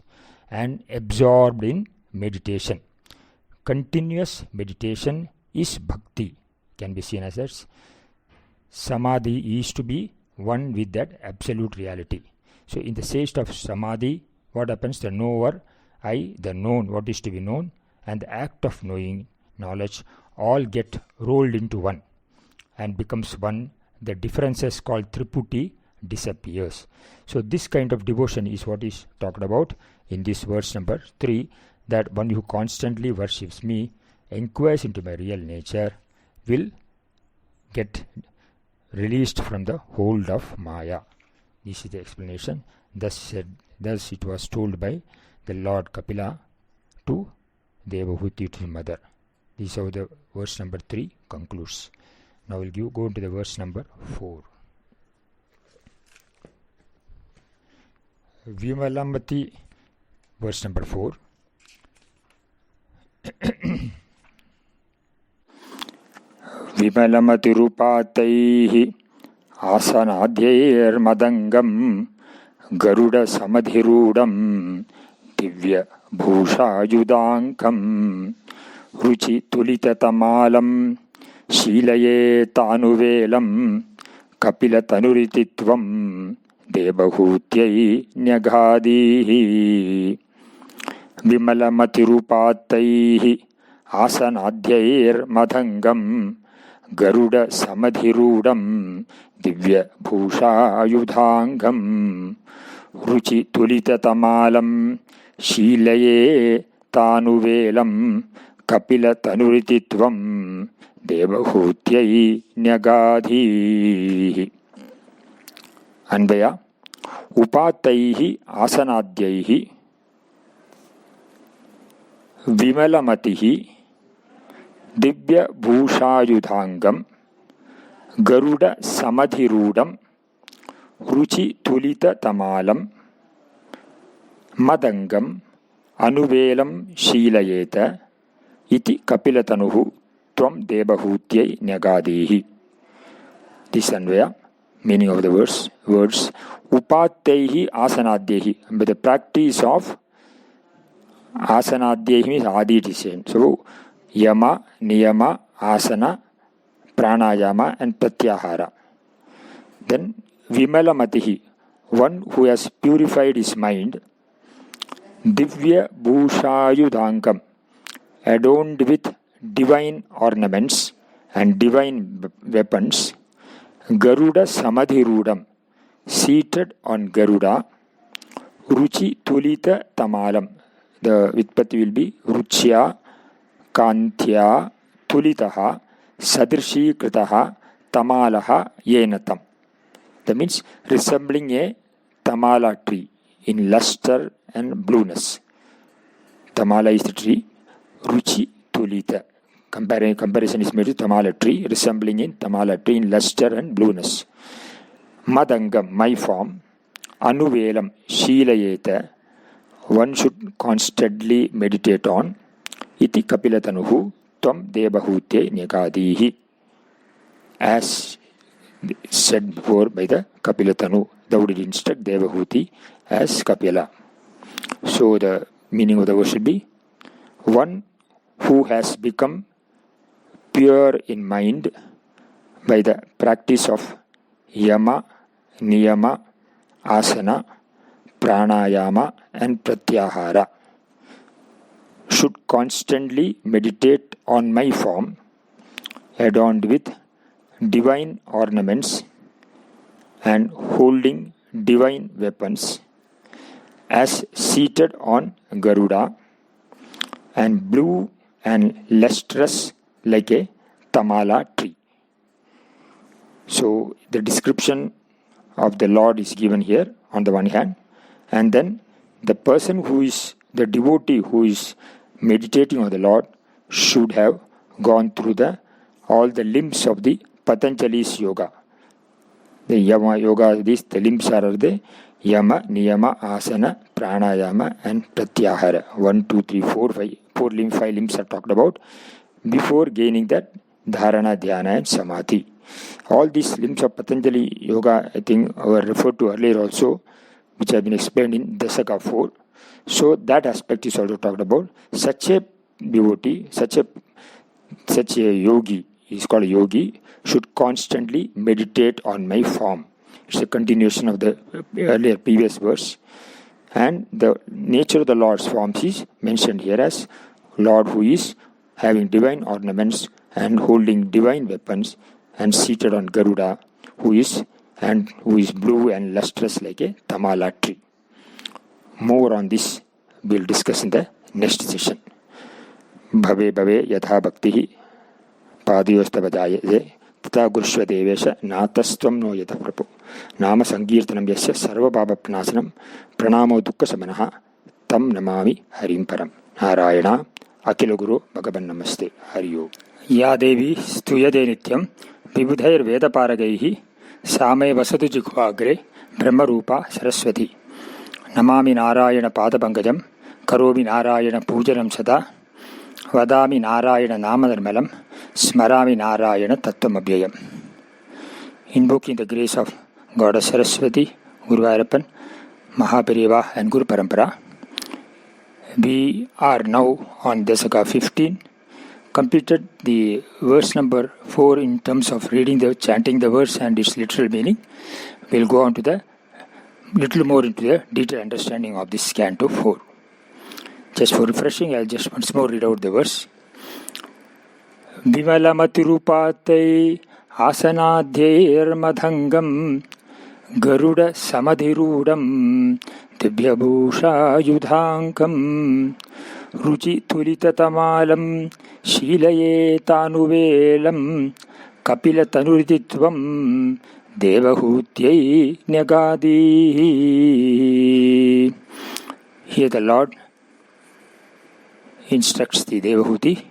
and absorbed in meditation. Continuous meditation is bhakti, can be seen as that. Samadhi is to be one with that absolute reality. So in the state of samadhi, what happens? The knower, the known, what is to be known, and the act of knowing, knowledge, all get rolled into one and becomes one. The differences called Triputi disappears. So this kind of devotion is what is talked about in this verse number 3, that one who constantly worships me, inquires into my real nature, will get released from the hold of Maya. This is the explanation. Thus it was told by the Lord Kapila to Devahuti, to his mother. This is how the verse number 3 concludes. Now we'll go into the verse number 4. Vimalamati, verse number 4. Vimalamati rupataihi asanadhyayirmadangam garuda samadhirudam divya bhushayudankam ruchi tulitatamalam शीलये तानुवेलं कपिलतनुरितित्वं देवहूत्यै न्यगादीः विमलमतिरूपात्तैः आसनाद्यैर्मधङ्गं गरुडसमधिरूढं दिव्यभूषायुधाङ्गं रुचितुलिततमालं शीलये तानुवेलं कपिलतनुरितित्वं देवहूत्यै न्यगाधीः. अन्वय उपात्तैः आसनाद्यैः विमलमतिः दिव्यभूषायुधाङ्गं गरुडसमधिरूढं रुचितुलिततमालं मदङ्गम् अनुवेलं शीलयेत इति कपिलतनुः त्वं देवहूत्यै न्यगादीः. This Anvaya, meaning of the words Upattehi asanadyehi. By the practice of asanadyehi means adi it is saying. So yama, niyama, asana, pranayama and pratyahara. Then Vimalamatihi, one who has purified his mind, Divya Bhushayudhankam, adorned with divine ornaments and divine weapons, Garuda Samadhirudam, seated on Garuda, Ruchi Tulita Tamalam. The Vitpati will be Ruchya Kantya Tulitaha Sadrishi Kritaha Tamalaha Yenatam. That means resembling a tamala tree in luster and blueness. Tamala is the tree. Ruchi Tulita. Comparison is made to tamala tree, resembling in tamala tree in luster and blueness. Madangam, my form. Anuvelam, Shilayeta. One should constantly meditate on. Iti Kapilatanuhu, Tvam Devahute Nyagadihi. As said before by the Kapilatanu, thou did instruct Devahuti as Kapila. So the meaning of the word should be one who has become pure in mind by the practice of Yama, Niyama, Asana, Pranayama and Pratyahara should constantly meditate on my form adorned with divine ornaments and holding divine weapons, as seated on Garuda and blue and lustrous like a tamala tree. So the description of the Lord is given here on the one hand, and then the person who is the devotee who is meditating on the Lord should have gone through all the limbs of the Patanjali's yoga. The Yama yoga, the limbs are the Yama, Niyama, Asana, Pranayama and Pratyahara. 1, 2, 3, 4, 5. 4 limbs, 5 limbs are talked about before gaining that Dharana, Dhyana and Samadhi. All these limbs of Patanjali yoga, I think, were referred to earlier also, which have been explained in Dasaka 4. So that aspect is also talked about. Such a devotee, such a yogi, is called a yogi, should constantly meditate on my form. It's a continuation of the earlier previous verse. And the nature of the Lord's forms is mentioned here as Lord who is having divine ornaments and holding divine weapons and seated on Garuda, who is blue and lustrous like a tamala tree. More on this we'll discuss in the next session. Bhave bhave yatha bhaktihi पादयोस्तवजाये तथा गुरुष्वदेवेश नातस्त्वं no यत प्रभु नाम संकीर्तनं यस्य सर्वपापनाशनं प्रणामो दुःखशमनः तं नमामि हरिं परं नारायण अखिल गुरु भगवन् नमस्ते हरि ओम्। या देवी स्तूयते नित्यं विबुधैर्वेदपारगैः सा मे वसतु जिह्वाग्रे ब्रह्मरूपा सरस्वती। नमामि नारायण पादपङ्कजं करोमि नारायण पूजनं सदा वदामि नारायण नामनिर्मलं स्मरामि Narayan तत्त्वमव्ययम्. Invoking the grace of Goddess Saraswati, Guru Ayappan, Mahapariva and Guru Parampara. We are now on Dasaka 15, completed the verse number 4 in terms of chanting the verse and its literal meaning. We'll go on to the little more into the detailed understanding of this canto 4. Just for refreshing, I'll just once more read out the verse. Vimalamatirupatai asanadhyermadhangam garuda samadhirudam divyabhushayudhankam ruchi tulitamalam shilayetanuvelam kapilatanuriditvam devahutyai nyagadi. Here the Lord instructs the Devahuti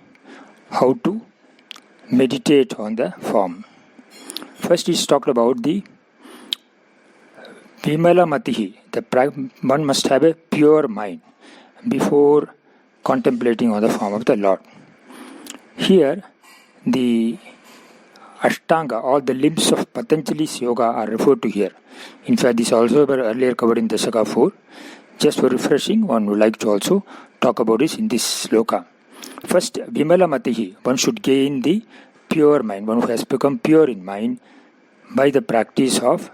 how to meditate on the form. First he's talked about the Vimalamatihi. One must have a pure mind before contemplating on the form of the Lord. Here the Ashtanga, all the limbs of Patanjali's yoga are referred to here. In fact, this also were earlier covered in Dashaka 4. Just for refreshing, one would like to also talk about this in this sloka. First, Vimala Matihi, one should gain the pure mind, one who has become pure in mind by the practice of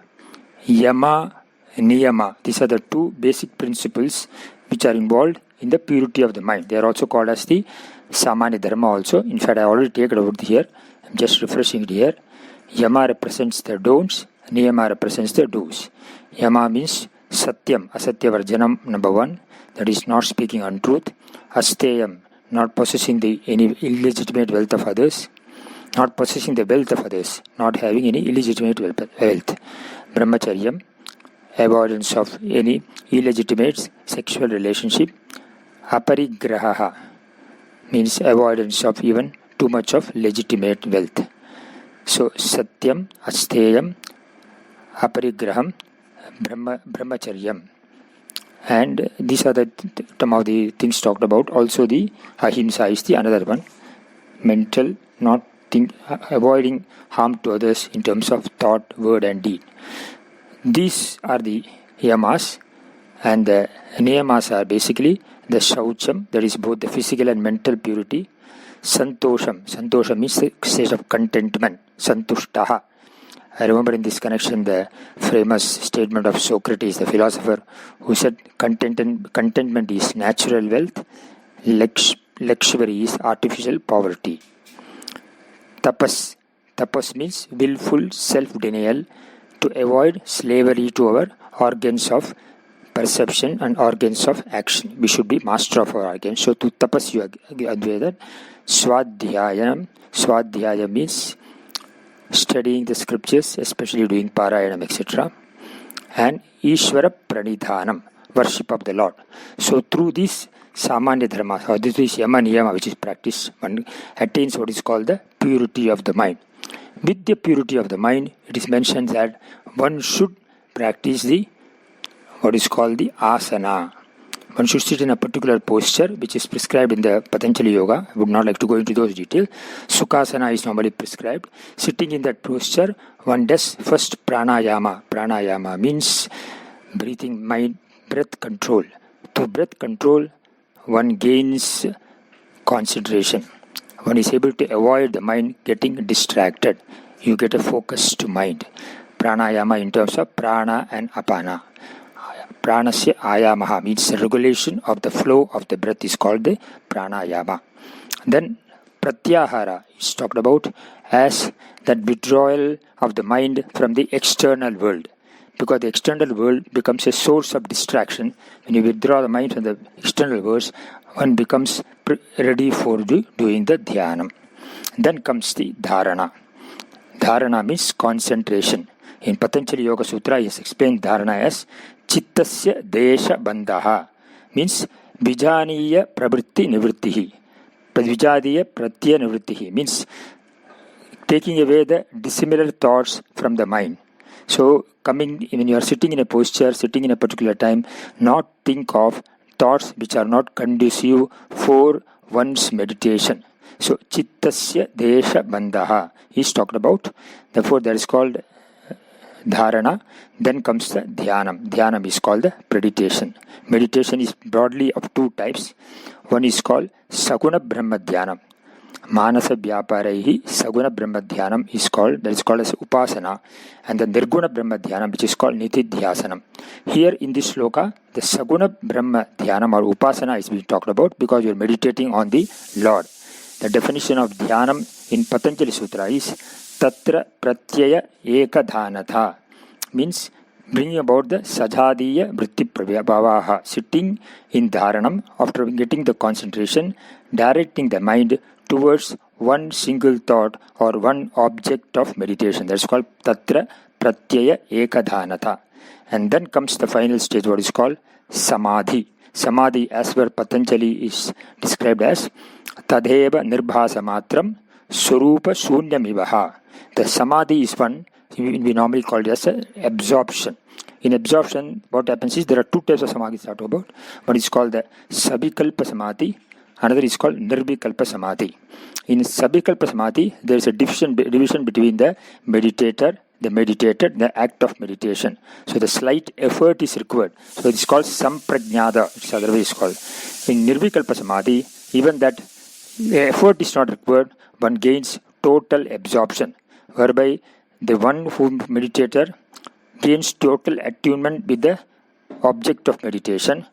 Yama, Niyama. These are the two basic principles which are involved in the purity of the mind. They are also called as the Samanya Dharma also. In fact, I already taken over here. I'm just refreshing it here. Yama represents the don'ts, Niyama represents the do's. Yama means Satyam, Asatya Varjanam, number 1, that is not speaking untruth. Asteyam, not possessing any illegitimate wealth of others. Not possessing the wealth of others, not having any illegitimate wealth. Brahmacharyam, avoidance of any illegitimate sexual relationship. Aparigraha means avoidance of even too much of legitimate wealth. So Satyam, Asteyam, Aparigraham, Brahmacharyam. And these are some of the things talked about. Also the Ahimsa is the another one. Mental, not avoiding harm to others in terms of thought, word and deed. These are the yamas, and the niyamas are basically the shaucham, that is both the physical and mental purity. Santosham means the state of contentment. Santushtaha. I remember in this connection the famous statement of Socrates, the philosopher, who said contentment is natural wealth, luxury is artificial poverty. Tapas means willful self-denial to avoid slavery to our organs of perception and organs of action. We should be master of our organs. So to tapas you agree that. Swadhyaya means studying the scriptures, especially doing Parayanam, etc. And Ishvara Pranidhanam, worship of the Lord. So through this Samanya Dharma, or this is Yama Niyama, which is practiced, one attains what is called the purity of the mind. With the purity of the mind, it is mentioned that one should practice what is called the asana. One should sit in a particular posture which is prescribed in the Patanjali Yoga. I would not like to go into those details. Sukhasana is normally prescribed. Sitting in that posture, one does first pranayama. Pranayama means breathing mind, breath control. Through breath control, one gains concentration. One is able to avoid the mind getting distracted. You get a focused mind. Pranayama in terms of prana and apana. Pranasya ayamaha means the regulation of the flow of the breath is called the pranayama. Then pratyahara is talked about as that withdrawal of the mind from the external world. Because the external world becomes a source of distraction. When you withdraw the mind from the external world, one becomes ready for doing the dhyana. Then comes the dharana. Dharana means concentration. In Patanjali Yoga Sutra, he has explained dharana as Chittasya Desha Bandhaha, means Vijaniya Pravritti Nivrittihi. Vijadiya Pratya Nivrittihi means taking away the dissimilar thoughts from the mind. So, when you are sitting in a posture, sitting in a particular time, not think of thoughts which are not conducive for one's meditation. So, Chittasya Desha Bandhaha is talked about. Therefore, that is called dharana. Then comes the dhyanam. Dhyanam is called the meditation. Meditation is broadly of two types. One is called Saguna Brahma Dhyanam. Manasa Vyaparaihi Saguna Brahma Dhyanam is called, that is called as Upasana. And the Nirguna Brahma Dhyanam, which is called Nitidhyasanam. Here in this sloka, the Saguna Brahma Dhyanam or Upasana is being talked about because you are meditating on the Lord. The definition of Dhyanam in Patanjali Sutra is Tatra Pratyaya Ekadhanatha, means bringing about the Sajadiya Vritti Bhavaha, sitting in Dharanam after getting the concentration, directing the mind towards one single thought or one object of meditation. That's called Tatra Pratyaya Ekadhanatha. And then comes the final stage, what is called Samadhi. Samadhi, as per Patanjali, is described as Tadeva Nirbhasa Matram Surupa Shunyamivaha. The Samadhi is one we normally call it as absorption. In absorption, what happens is there are two types of Samadhi to talk about. One is called the Savikalpa Samadhi. Another is called Nirvikalpa Samadhi. In Sabikalpa Samadhi, there is a division between the meditator, the act of meditation. So the slight effort is required. So it is called Samprajnada, it's otherwise called. In Nirvikalpa Samadhi, even that effort is not required, one gains total absorption, whereby the one who meditator gains total attunement with the object of meditation,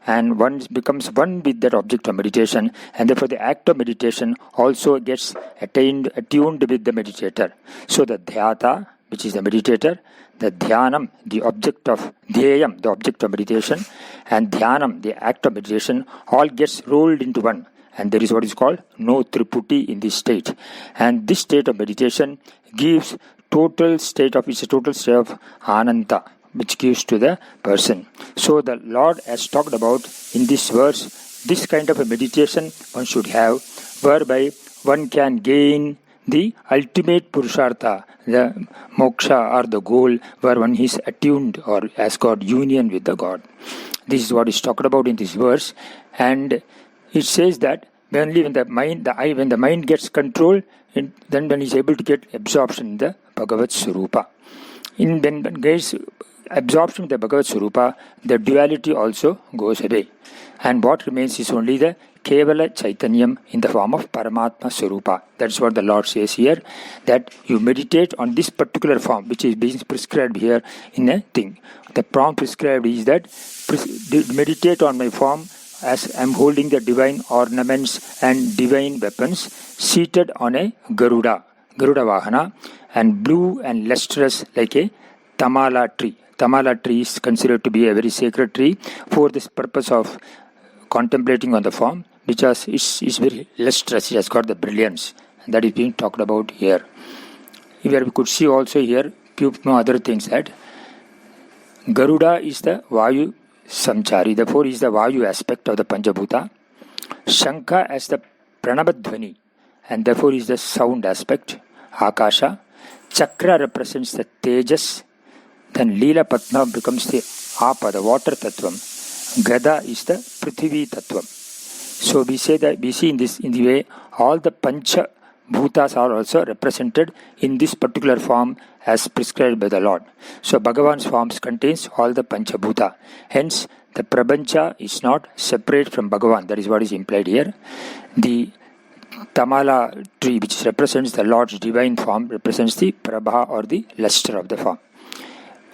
and one becomes one with that object of meditation, and therefore the act of meditation also gets attuned with the meditator. So the dhyata, which is the meditator, the dhyanam, the object of dhyayam, the object of meditation, and dhyanam, the act of meditation, all gets rolled into one. And there is what is called no triputi in this state. And this state of meditation gives total state of ananta, which gives to the person. So the Lord has talked about in this verse, this kind of a meditation one should have, whereby one can gain the ultimate purushartha, the moksha or the goal, where one is attuned or has got union with the God. This is what is talked about in this verse, and it says that only when the mind gets control, then one is able to get absorption in the Bhagavat Swarupa. When one gets absorption in the Bhagavat Swarupa, the duality also goes away. And what remains is only the Kevala Chaitanyam in the form of Paramatma Swarupa. That's what the Lord says here, that you meditate on this particular form, which is being prescribed here in a thing. The prompt prescribed is that meditate on my form as I am holding the divine ornaments and divine weapons, seated on a Garuda Vahana, and blue and lustrous like a Tamala tree. Tamala tree is considered to be a very sacred tree for this purpose of contemplating on the form, which is very lustrous, it has got the brilliance, and that is being talked about here. Here we could see also here few other things, that Garuda is the Vayu Samchari, therefore is the Vayu aspect of the Panchabhuta. Shankha as the Pranabadhvani, and therefore is the sound aspect, Akasha. Chakra represents the Tejas, then Leela Patna becomes the Apa, the water Tattvam. Gada is the Prithvi Tattvam. So we see in the way all the Pancha Bhutas are also represented in this particular form as prescribed by the Lord. So Bhagavan's forms contains all the Pancha Bhuta. Hence the Prapancha is not separate from Bhagavan. That is what is implied here. The Tamala tree, which represents the Lord's divine form, represents the Prabha or the luster of the form.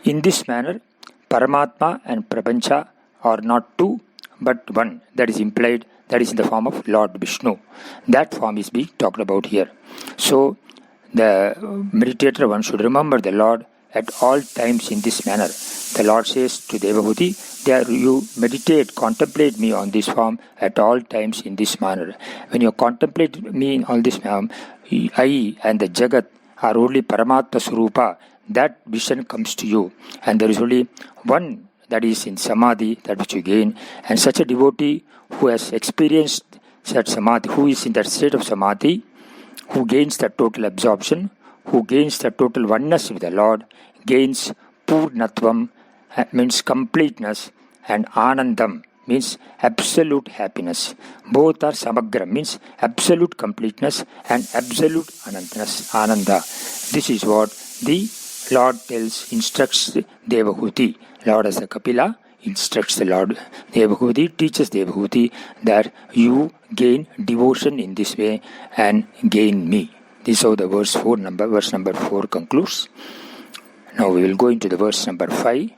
In this manner, Paramatma and Prapancha are not two but one. That is implied. That is in the form of Lord Vishnu. That form is being talked about here. So the meditator, one should remember the Lord at all times in this manner. The Lord says to Devahuti, there you meditate, contemplate me on this form at all times in this manner. When you contemplate me on this form, I and the Jagat are only Paramatma Swarupa. That vision comes to you, and there is only one, that is in Samadhi, that which you gain. And such a devotee who has experienced that Samadhi, who is in that state of Samadhi, who gains the total absorption, who gains the total oneness with the Lord, gains Purnatvam, means completeness, and Anandam, means absolute happiness. Both are Samagra, means absolute completeness and absolute Ananda. This is what the Lord instructs Devahuti. Lord as a Kapila instructs the Lord Devahuti, teaches Devahuti that you gain devotion in this way and gain me. This is how the verse number 4 concludes. Now we will go into the verse number 5.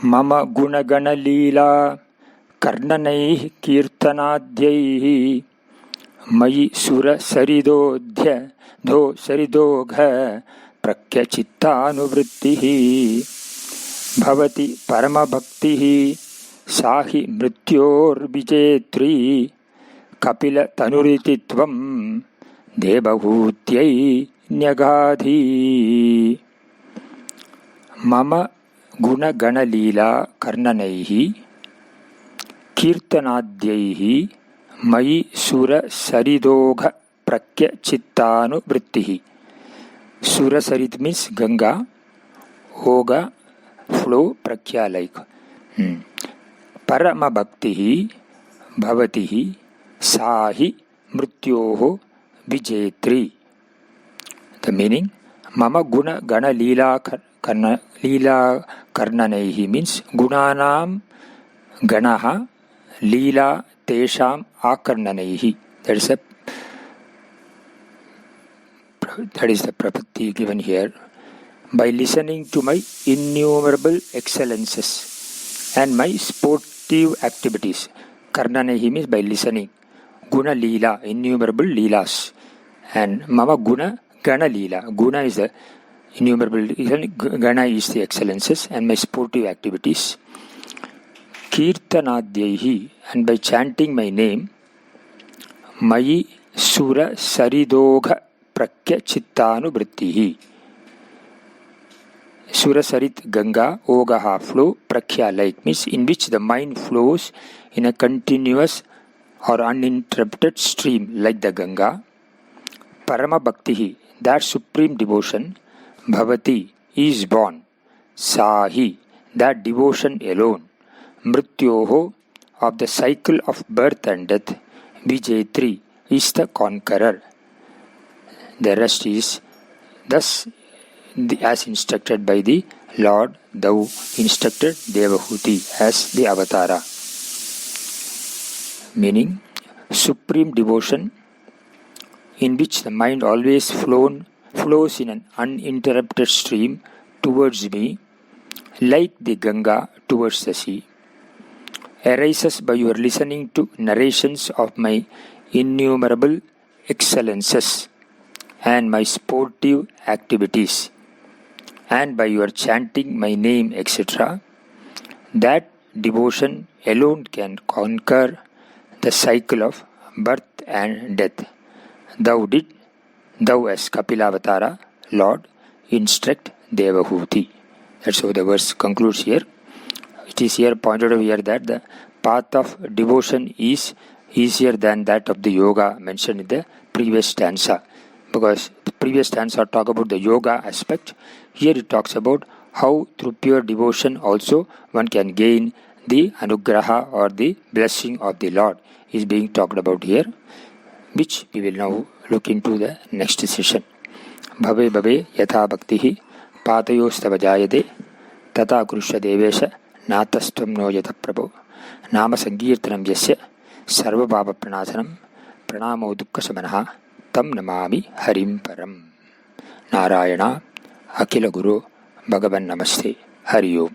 Mama gunagana leela karnanaihi kirtanadhyaihi Mayi sura saridodhya dho saridogha prakya chittaanuvrittihi bhavati parama bhaktihi sahi mrityor vijetri kapila tanurititvam devahootyai nyagadhi. Mama guna gana leela karnanaihi kirtanadhyaihi Mayi sura saridogha prakya chittanu vrittihi. Sura sarid means Ganga, Oga, flow, prakya like. परमभक्तिः भवति सा हि मृत्योः विजेत्री. The meaning, mama guna gana leela karnanaihi means gunanam ganaha leela tesham akarnanaihi. That is the prapatti given here. By listening to my innumerable excellences and my sportive activities. Karnanaihi means by listening. Guna leela, innumerable leelas. And mama guna gana leela. Guna is the innumerable, gana is the excellences and my sportive activities. Kirtanadhyaihi, and by chanting my name, Mayi Sura Saridogha Prakya Chittanu Vrittihi. Sura Sarit Ganga, Ogaha flow, Prakya like means in which the mind flows in a continuous or uninterrupted stream like the Ganga. Parama Bhaktihi, that supreme devotion, Bhavati, is born. Sahi, that devotion alone, Mrityoho, of the cycle of birth and death, Vijayatri, is the conqueror. The rest is thus as instructed by the Lord, thou instructed Devahuti as the avatara. Meaning, supreme devotion in which the mind always flows in an uninterrupted stream towards me, like the Ganga towards the sea, arises by your listening to narrations of my innumerable excellences and my sportive activities, and by your chanting my name, etc. That devotion alone can conquer the cycle of birth and death. Thou as Kapilavatara, Lord, instruct Devahuti. That's how the verse concludes here. It is here pointed out here that the path of devotion is easier than that of the yoga mentioned in the previous stanza. Because the previous stanza talk about the yoga aspect. Here it talks about how through pure devotion also one can gain the anugraha or the blessing of the Lord is being talked about here, which we will now look into the next session. Bhave bhave yatha bhaktihi patayostava jayade tata kurusha devesha natastvam no yata prabhu nama sankirtanam yasya sarva bhava pranasanam pranamo dukkha samanaha tam namami harim param. Narayana Akila Guru Bhagavan Namaste. Hari Om.